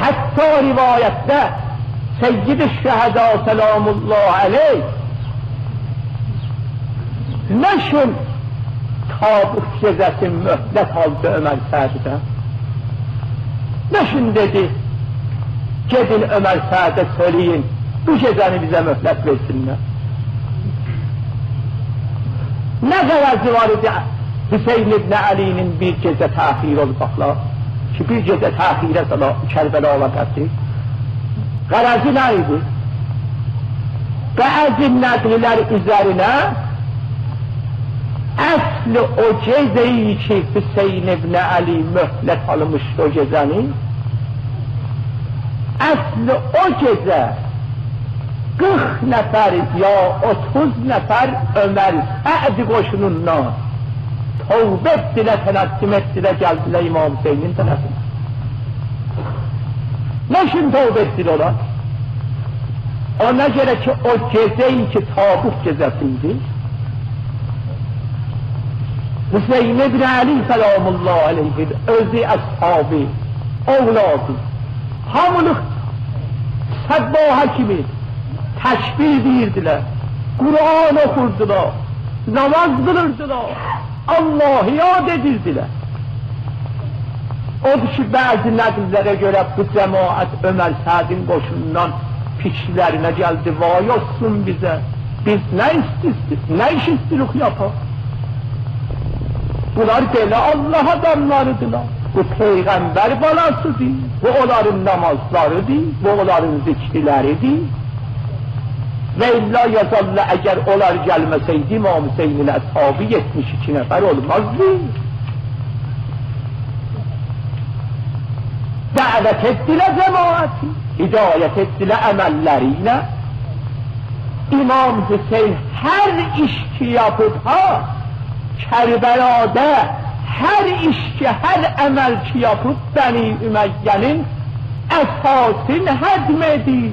Hatta rivayette Seyyid-i Şehada selamullah aleyh neşin tabut cezesi mühlet aldı Ömer Sa'd'den. Neşin dedi, gidin Ömer Sa'd'e söyleyin, bu cezanı bize mühlet versinler. Ne garazı var idi Hüseyin İbn Ali'nin bir gece tahir olmakla, ki bir gece tahire Kerbela vakası. Garazı neydi? Bazı nakliler üzerine aslı o cezeyi ki Hüseyin İbn Ali mühlet almıştı o cezanı, aslı o ceze 40 nefer ya 30 nefer Ömer Sa'd koşunundan tövbe ettiler, tenassim ettiler, geldiler İmam Hüseyin'in tarafına. Neşin tövbe ettiler ona? Ona göre ki o cezeyi ki tabut cezesiydi. Hüseyin İbn Ali selamullah aleyhi özü ashabı, oğladı, hamılık sadbaha kimi teşbih deyirdiler, Kur'an okurdular, namaz kılırdılar, Allah'ı yad edirdiler. O dışı bazı nakillere göre bu cemaat Ömer Sa'd'in koşundan piçlerine geldi, vay olsun bize, biz ne iş istirik yapar? Bunlar böyle Allah adamlarıdılar, bu peygamber balasıdır, bu onların namazlarıdır, bu onların zikirleridir. Ve illa yazalla eğer onlar gelmeseydi İmam Hüseyin'in ashabı 72 nefer olmazdı. Davet ettiler cemaati, hidayet ettiler emelleriyle. İmam Hüseyin her iş ki yapıp ha, Kerbela'da her iş ki, her emel ki yapıp Beni Ümeyye'nin esasını hedmedi.